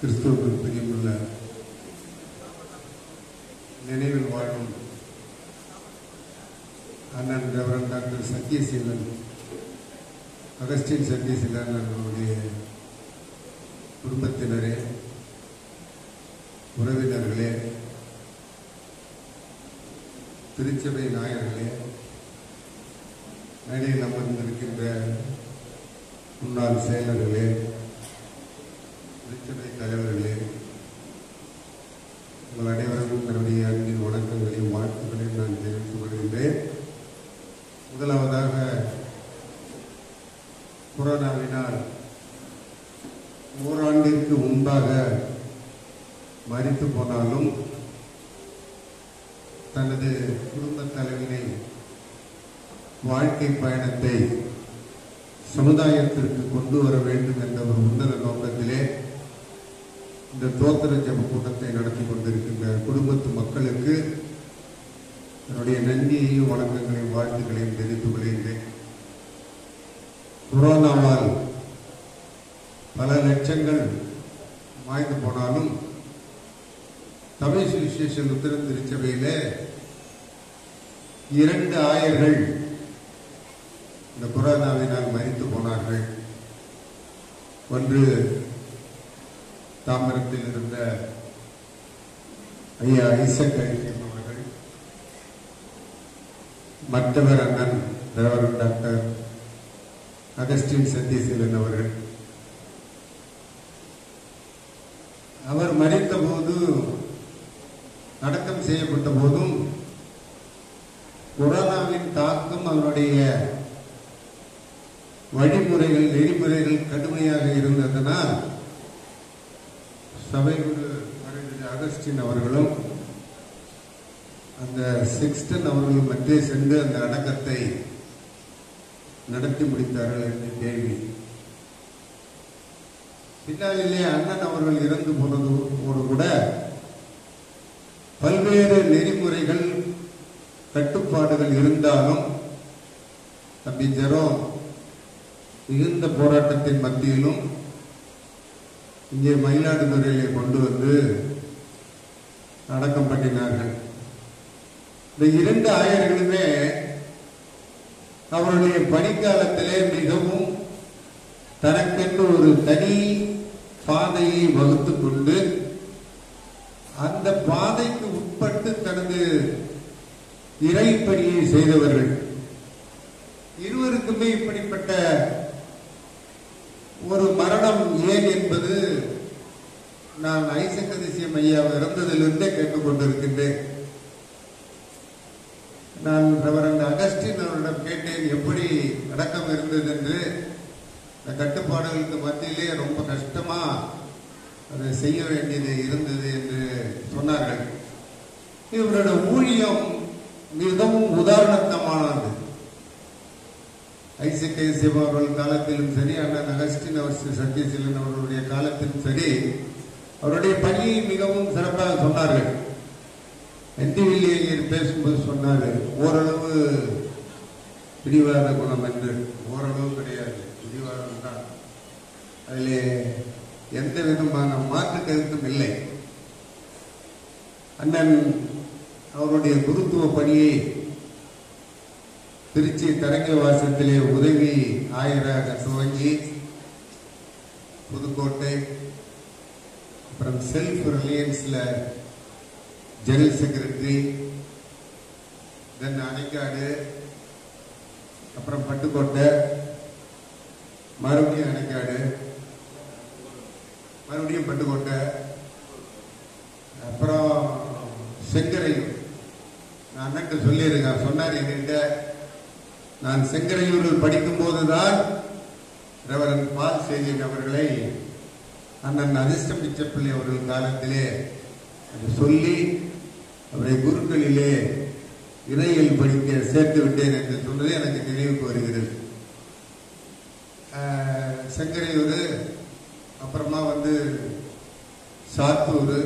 கிறிஸ்துவுக்குள் பிரியமுள்ள நினைவில் வாழும் அண்ணன் reverend doctor Sathyaseelan, Augustine Sathyaseelan அவர்களுடைய குடும்பத்தினரே, உறவினர்களே, திருச்சபை நாயர்களே, மேடையில் அமர்ந்திருக்கின்ற முன்னாள் செயலர்களே, திருச்சபை தலைவர்களே, உங்கள் அனைவருக்கும் தன்னுடைய அன்பின் வணக்கங்களையும் வாழ்த்துக்களையும் நான் தெரிவித்துக் கொள்கின்றேன். முதலாவதாக, கொரோனாவினால் ஓராண்டிற்கு முன்பாக மரித்து போனாலும் தனது குடும்பத் தலைவினை வாழ்க்கை பயணத்தை சமுதாயத்திற்கு கொண்டு வர வேண்டும் என்ற ஒரு உன்னத நோக்கத்திலே இந்த தோத்திர ஜெப கூட்டத்தை நடத்தி கொண்டிருக்கின்ற குடும்பத்து மக்களுக்கு என்னுடைய நன்றியையும் வணக்கங்களையும் வாழ்த்துக்களையும் தெரிவித்துக் கொள்கின்றேன். கொரோனாவால் பல லட்சங்கள் மாய்ந்து போனாலும் தமிழ் சுவிசேஷ லுத்தரன் திருச்சபையிலே 2 ஆயர்கள் இந்த கொரோனாவினால் மரித்து போனார்கள். ஒன்று தாமிரத்தில் இருந்த ஐயா ஐசக் அவர்கள், மற்றவர் அண்ணன் ரெவரண்ட் டாக்டர் அகஸ்டின் சத்யசீலன் அவர்கள். அவர் மரித்த போது, அடக்கம் செய்யப்பட்ட போதும் கொரோனாவின் தாக்கம் அவருடைய வழிமுறைகள், நெறிமுறைகள் கடுமையாக இருந்ததனால் சபை குரு அகஸ்டின் அவர்களும் அந்த சிக்ஸ்டன் அவர்களும் மற்றே சென்று அந்த அடக்கத்தை நடத்தி முடித்தார்கள் என்று கேள்வி. பின்னாளிலே அண்ணன் அவர்கள் இறந்து போனதோடு கூட பல்வேறு நெறிமுறைகள், கட்டுப்பாடுகள் இருந்தாலும் தம்பி ஜெரோம் மிகுந்த போராட்டத்தின் மத்தியிலும் இங்கே மயிலாடுதுறையிலே கொண்டு வந்து அடக்கம் பண்ணினார்கள். இந்த 2 ஆயர்களுமே அவருடைய பணிக்காலத்திலே மிகவும் தனக்கென்று ஒரு தனி பாதையை வகுத்துக் கொண்டு அந்த பாதைக்கு உட்பட்டு தனது இறைப்பணியை செய்தவர்கள். இருவருக்குமே இப்படிப்பட்ட ஒரு மரணம் ஏன் என்பது நான் ஐசக் அதிசயம் ஐயா இறந்ததிலிருந்தே கேட்டுக்கொண்டிருக்கின்றேன். நான் ரெவரண்ட் அகஸ்டின் அவரிடம் கேட்டேன், எப்படி அடக்கம் இருந்தது என்று. இந்த கட்டுப்பாடுகளுக்கு மத்தியிலே ரொம்ப கஷ்டமா அதை செய்ய வேண்டியது இருந்தது என்று சொன்னார்கள். இவரோட ஊழியம் மிகவும் உதாரணத்தமானது. ஐசக் ஐசியம் அவர்கள் காலத்திலும் சரி, அண்ணன் அகஸ்டின் சத்யசீலன் அவர்களுடைய காலத்திலும் சரி, அவருடைய பணியை மிகவும் சிறப்பாக சொன்னார்கள். என்டிவில்லியர் பேசும்போது சொன்னார், ஓரளவு பிடிவாத குணம் என்று. ஓரளவு கிடையாது, பிடிவாதம் தான். அதிலே எந்த விதமான மாற்று கருத்தும் இல்லை. அண்ணன் அவருடைய குருத்துவ பணியை திருச்சி தரங்கவாசத்திலே உதவி ஆயராக துவங்கி, புதுக்கோட்டை, அப்புறம் செல்ஃப் ரிலையன்ஸ்ல ஜெனரல் செக்ரட்டரி, தென் அணைக்காடு, அப்புறம் பட்டுக்கோட்டை, மறுபடியும் அணைக்காடு, மறுபடியும் பட்டுக்கோட்டை, அப்புறம் செங்கரையூர். நான் அண்ணன் சொல்லியிருக்கேன், சொன்னார் என்கிட்ட. நான் செங்கரையூரில் படிக்கும் போதுதான் ரெவரண்ட் பால் சேஜன் அவர்களை அண்ணன் அதிர்ஷ்டம் பிச்சப்பிள்ளை அவர்கள் காலத்திலே அது சொல்லி அவரை குருக்களிலே இறையியல் படிக்க சேர்த்து விட்டேன் என்று சொன்னது எனக்கு நினைவுக்கு வருகிறது. செங்கரையூர், அப்புறமா வந்து சாத்தூர்,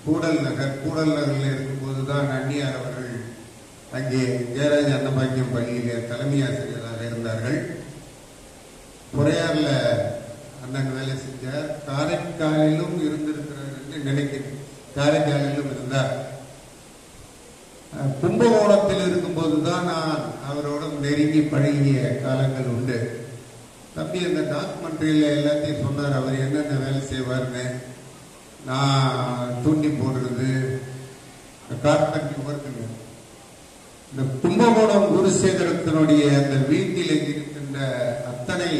கூடல் நகரில் இருக்கும்போதுதான் அந்நியார் அவர்கள் அங்கே ஜெயராஜ அன்னபாக்கியம் பள்ளியிலே தலைமை ஆசிரியராக இருந்தார்கள். பொறையாறுல அண்ணன் வேலை செஞ்சார். காரைக்காலிலும் இருந்திருக்கிறார் என்று நினைக்கிறேன். காரைக்காலிலும் இருந்தார். கும்பகோணத்தில் இருக்கும்போதுதான் நான் அவரோட நெருங்கி பழகிய காலங்கள் உண்டு. தம்பி அந்த டாக்குமெண்ட்ரியில எல்லாத்தையும் சொன்னார். அவர் என்னென்ன வேலை செய்வார்னு. நான் தூண்டி போடுறது, கார்பெண்டரி ஒர்க்குங்க. இந்த கும்பகோணம் குருசேகரத்தினுடைய அந்த வீட்டில் இருக்கின்ற அத்தனை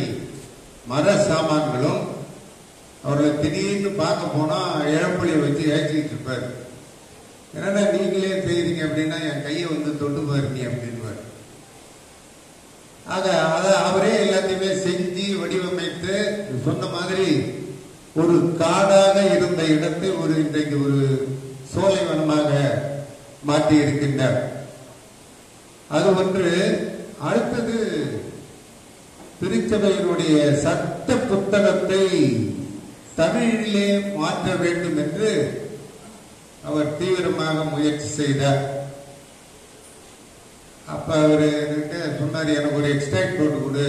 மர சாமான்களும் அவர்களை திடீர்னு பார்க்க போனா இழப்பொழியை வச்சு ஏற்றிட்டு இருப்பாரு. என்னன்னா நீங்களே செய்றீங்க அப்படின்னா என் கையை வந்து தொட்டு பாருங்க அப்படின்வார். ஆக அதை அவரே எல்லாத்தையுமே செஞ்சு வடிவமைத்து சொன்ன மாதிரி ஒரு காடாக இருந்த இடத்தை இன்றைக்கு ஒரு சோலைவனமாக மாற்றி இருக்கின்றார். அது ஒன்று. அடுத்தது, திருச்சபையினுடைய சட்ட புத்தகத்தை தமிழிலே மாற்ற வேண்டும் என்று அவர் தீவிரமாக முயற்சி செய்தார். அப்ப அவரு என்கிட்ட சொன்னார், எனக்கு ஒரு எக்ஸ்ட்ராக்ட் போட்டு கொடு,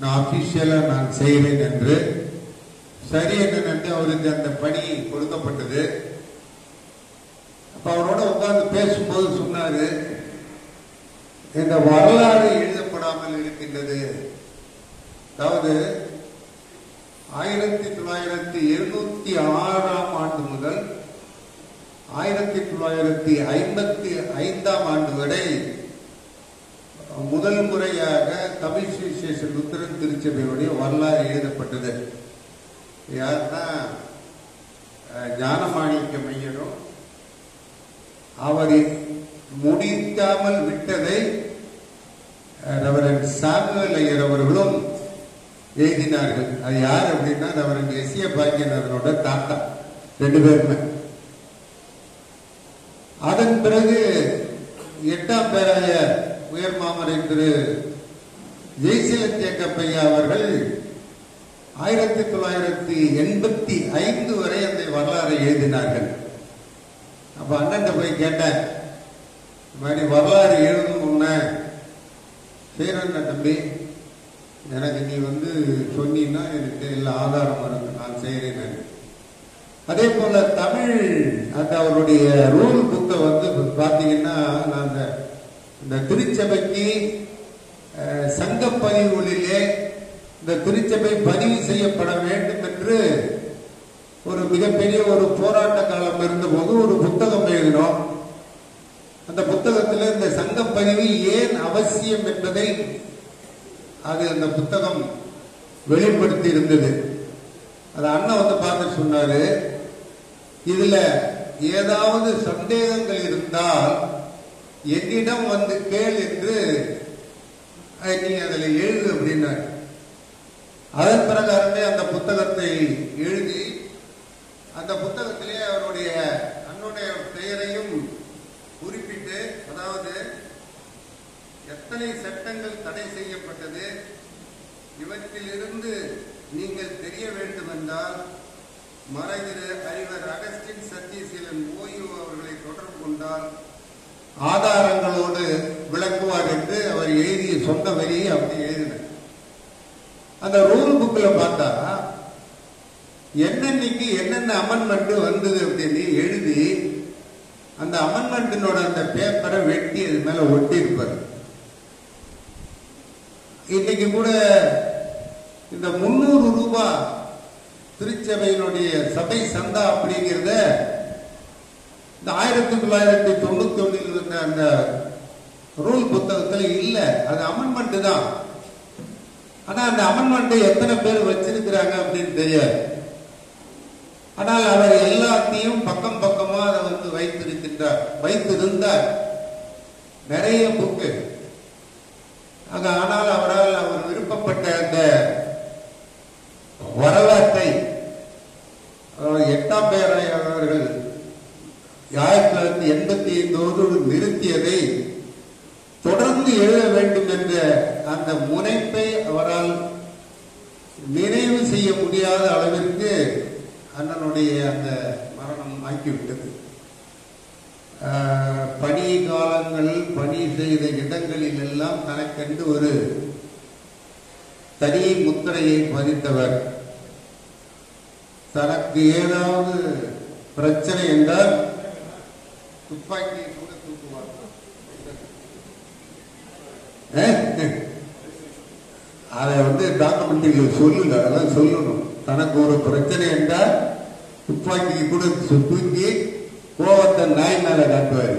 நான் அபிஷியலா நான் செய்கிறேன் என்று. சரி என்று அவருக்கு அந்த பணி கொடுக்கப்பட்டது. அப்ப அவரோட உட்கார்ந்து பேசும்போது சொன்னாரு, இந்த வரலாறு எழுதப்படாமல் இருக்கின்றது. அதாவது 1976ஆம் ஆண்டு முதல் 1955ஆம் ஆண்டு வரை முதல் முறையாக தமிழ் சுவிசேஷ லுத்தரன் திருச்சபையுடைய வரலாறு எழுதப்பட்டது. யாருன்னா ஞானமாணிக்க மையரும் அவர் முடிக்காமல் விட்டதை ரெவரண்ட் சாமுவேல் ஐயர் அவர்களும் எழுதினார்கள். அது யார் அப்படின்னா ரெவரண்ட் எஸ்ஏ பாக்கியநாதனோட தாத்தா, ரெண்டு பேருமே. அதன் பிறகு 8ஆம் பேராயர் உயர் மாமரை திரு ஜெய்சில தேக்கப்பையா அவர்கள் 1985 வரை அந்த வரலாறை எழுதினார்கள். அப்ப அண்ணன் போய் கேட்டேன், இந்த மாதிரி வரலாறு எழுதும் முன்ன செய்யறேன் தம்பி, எனக்கு நீ வந்து சொன்னீங்கன்னா எனக்கு எல்லா ஆதாரம் இருக்கு, நான் செய்யறேன். அதே போல தமிழ் அந்த அவருடைய ரூல் புக்கை வந்து பார்த்தீங்கன்னா, நான் இந்த திருச்சபைக்கு சங்க பதிவுகளிலே இந்த திருச்சபை பதிவு செய்யப்பட வேண்டும் என்று ஒரு மிகப்பெரிய ஒரு போராட்ட காலம் இருந்தபோது ஒரு புத்தகம் எழுதினோம். அந்த புத்தகத்தில் இந்த சங்க பதிவு ஏன் அவசியம் என்பதை அது அந்த புத்தகம் வெளிப்படுத்தி இருந்தது. அது அண்ணன் வந்து பார்த்து சொன்னாரு, இதுல ஏதாவது சந்தேகங்கள் இருந்தால் என்னிடம் வந்து கேள் என்று நீ அதில் எழுது அப்படின்னாரு. அதன் பிரகாரமே அந்த புத்தகத்தை எழுதி அந்த புத்தகத்திலே அவருடைய அண்ணனுடைய பெயரையும் குறிப்பிட்டு, அதாவது எத்தனை சட்டங்கள் தடை செய்யப்பட்டது, இவற்றிலிருந்து நீங்கள் தெரிய வேண்டும் என்றால் மறைதிரு அறிவர் அகஸ்டின் சத்தியசீலன் ஓய்வு அவர்களை தொடர்பு கொண்டால் ஆதாரங்களோடு விளக்குவார் என்று அவர் எழுதிய சொந்த வரியை அப்படி எழுதினார். அந்த ரூல் புக்கில் பார்த்தா என்னன்னைக்கு என்னென்ன அமெண்ட்மெண்ட் வந்தது அப்படின்னு எழுதி அந்த அமெண்ட்மெண்டினோட அந்த பேப்பரை வெட்டி அது மேல ஒட்டி இருப்பார். இன்னைக்கு கூட இந்த 300 ரூபாய் திருச்சபையினுடைய சபை சந்தா அப்படிங்கிறத இந்த 1991 இருந்த அந்த ரூல் புத்தகத்தில் இல்ல, அது அமெண்ட்மெண்ட் தான். ஆனா அந்த அமெண்ட்மெண்ட் எத்தனை பேர் வச்சிருக்கிறாங்க அப்படின்னு தெரியாது. ஆனால் அவர் எல்லாத்தையும் பக்கம் பக்கமா அதை வந்து வைத்திருந்தார் நிறைய புக்கு. ஆனால் அவரால் அவர் விருப்பப்பட்ட அந்த வரலாற்றை 8ஆம் பேராயர் அவர்கள் 1985 நிறுத்தியதை தொடர்ந்து எழுத வேண்டும் என்ற அந்த முனைப்பை அவரால் நிறைவு செய்ய முடியாத அளவிற்கு அண்ணனுடைய அந்த மரணம் ஆக்கிவிட்டது. பணி காலங்கள் பணி செய்த இடங்களில் எல்லாம் தனக்கென்று ஒரு தனி முத்திரையை பதித்தவர். தனக்கு ஏதாவது பிரச்சனை என்றால் துப்பாக்கியை கூட தூக்குவார். அதை டாக்குமெண்ட்ரியில் சொல்லல, அதெல்லாம் சொல்லணும். தனக்கு ஒரு பிரச்சனை என்றால் துப்பாக்கியை கூட தூக்கி கோவத்தை நாய் மேல காட்டுவார்.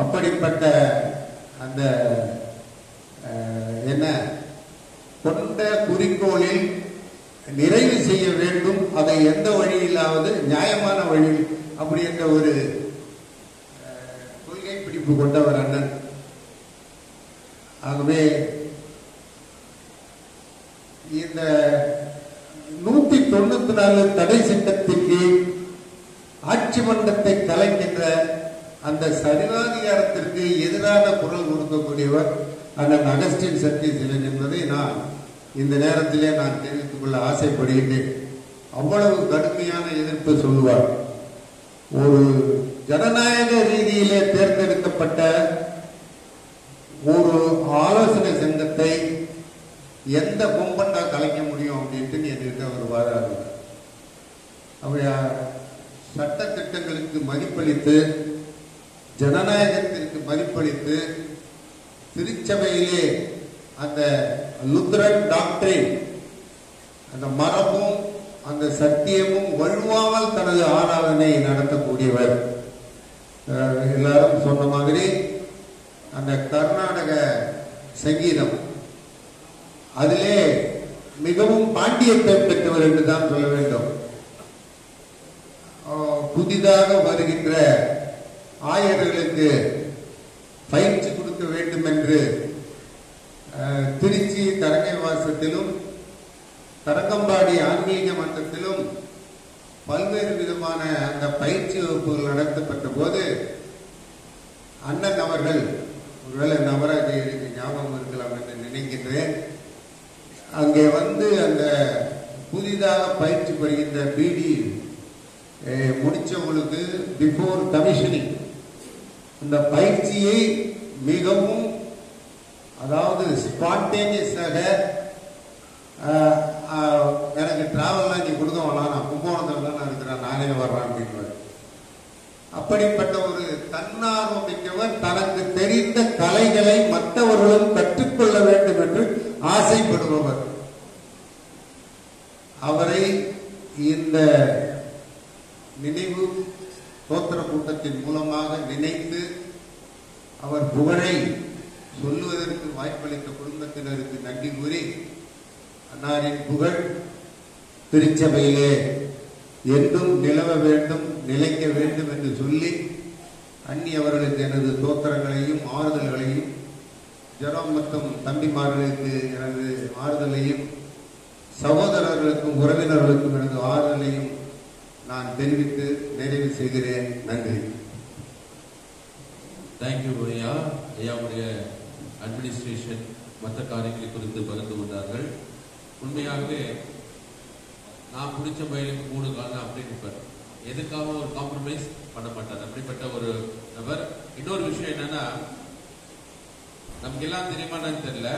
அப்படிப்பட்ட அந்த என்ன கொண்ட குறிக்கோளில் நிறைவு செய்ய வேண்டும். அதை எந்த வழியிலாவது நியாயமான வழியில் அப்படி என்ற ஒரு கொள்கை பிடிப்பு கொண்டவர் அண்ணன். ஆகவே இந்த 194 தடை சட்டத்திற்கு ஆட்சி மன்றத்தை கலைக்கின்ற அந்த சர்வாதிகாரத்திற்கு எதிரான குரல் கொடுக்கக்கூடியவர் அண்ணன் அகஸ்டின் சத்யசீலன் என்பதை நான் இந்த நேரத்திலே நான் தெரிவித்துக் கொள்ள ஆசைப்படுகின்றேன். அவ்வளவு கடுமையான எதிர்ப்பு சொல்லுவார். ஒரு ஜனநாயக ரீதியிலே தேர்ந்தெடுக்கப்பட்ட ஒரு ஆலோசனை சங்கத்தை எந்த கொம்பண்டா கலைக்க முடியும் அப்படின்ட்டு என்கிட்ட அவர் வாதாடுவார். அவருடைய சட்ட திட்டங்களுக்கு மதிப்பளித்து, ஜனநாயகத்திற்கு மதிப்பளித்து, திருச்சபையிலே அந்த லுத்ரன் டாக்டரின் அந்த மரபும் அந்த சத்தியமும் வழுவாமல் தனது ஆராதனை நடத்தக்கூடியவர். எல்லாரும் சொன்ன மாதிரி அந்த கர்நாடக சங்கீதம் அதிலே மிகவும் பாண்டியத்தை பெற்றவர் என்று தான் சொல்ல வேண்டும். புதிதாக வருகின்ற ஆயர்களுக்கு பயிற்சி கொடுக்க வேண்டும் என்று திருச்சி தரங்கை வாசத்திலும் தரங்கம்பாடி ஆன்மீக மன்றத்திலும் பல்வேறு விதமான அந்த பயிற்சி வகுப்புகள் நடத்தப்பட்ட போது அண்ணன் அவர்கள், ஒருவேளை நவராஜருக்கு ஞாபகம் இருக்கலாம் என்று நினைக்கின்றேன், அங்கே அந்த புதிதாக பயிற்சி பெறுகின்ற பிடி முடிச்சவங்களுக்கு பிஃபோர் கமிஷனிங் இந்த பயிற்சியை மிகவும், அதாவது ஸ்பான்டேனியஸாக, எனக்கு டிராவல்லாம் நீ கொடுக்க வேணாம், நான் கும்பகோணத்தில் தான் நான் இருக்கிறேன், நானே வர்றேன் அப்படின்வார். அப்படிப்பட்ட ஒரு தன்னார்வம் மிக்கவர், தனக்கு தெரிந்த கலைகளை மற்றவர்களும் கற்றுக்கொள்ள வேண்டும் என்று ஆசைப்படுபவர். அவரை இந்த நினைவு தோத்திர கூட்டத்தின் மூலமாக நினைத்து அவர் புகழை சொல்லுவதற்கு வாய்ப்பளித்த குடும்பத்தினருக்கு நன்றி கூறி, அன்னாரின் புகழ் திருச்சபையிலே என்றும் நிலவ வேண்டும், நிலைக்க வேண்டும் என்று சொல்லி அன்னி அவர்களுக்கு எனது தோத்திரங்களையும் ஆறுதல்களையும், ஜெரோம் மற்றும் தம்பிமார்களுக்கு எனது ஆறுதலையும், சகோதரர்களுக்கும் உறவினர்களுக்கும் எனது ஆறுதலையும் நான் தெரிவித்து நிறைவு செய்கிறேன். நன்றி. தேங்க்யூ ஐயா. ஐயாவுடைய அட்மினிஸ்ட்ரேஷன் மற்ற காரியங்களை குறித்து பகிர்ந்து கொண்டார்கள். உண்மையாகவே நான் பிடிச்ச பயிலுக்கு 3 காலம் அப்படின்னு எதுக்காக ஒரு காம்ப்ரமைஸ் பண்ண மாட்டார். அப்படிப்பட்ட ஒரு நபர். இன்னொரு விஷயம் என்னன்னா, நமக்கு எல்லாம் தெரியுமான்னு தெரியல,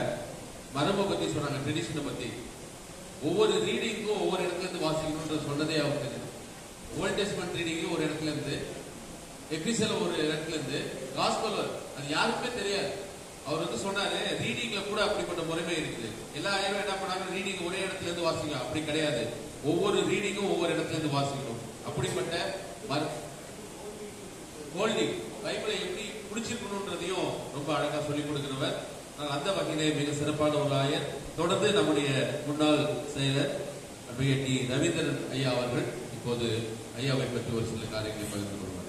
மரபை பத்தி சொன்னாங்க, ட்ரெடிஷனை பத்தி. ஒவ்வொரு ரீடிங்கும் ஒவ்வொரு இடத்துல இருந்து வாசிக்கணும்ன்ற சொன்னதே அவர் தெரியும். ஓல்ட் டெஸ்ட்மென்ட் ரீடிங் ஒரு இடத்துல இருந்து, எபிசல் ஒரு இடத்துல இருந்து, காஸ்பல் அது யாருக்குமே தெரியாது. அவர் சொன்னாரு, ரீடிங்ல கூட அப்படிப்பட்ட முறைமை இருக்குது. எல்லா ஐயரும் என்ன பண்ணாங்க, ரீடிங் ஒரே இடத்துல இருந்து வாசிங்க. அப்படி கிடையாது, ஒவ்வொரு ரீடிங்கும் ஒவ்வொரு இடத்துல இருந்து வாசிக்கணும். அப்படிப்பட்ட ஹோல்டிங் பைபிளை எப்படி பிடிச்சிருக்கணும்ன்றதையும் ரொம்ப அழகா சொல்லிக் கொடுக்கிறவர். அந்த வகையிலே மிக சிறப்பான ஒரு ஆயர். தொடர்ந்து நம்முடைய முன்னாள் செயலர் டி ரவீந்திரன் ஐயா அவர்கள் இப்போது ஐயாவை பற்றி ஒரு சில காரியங்களை பகிர்ந்து கொள்வார்.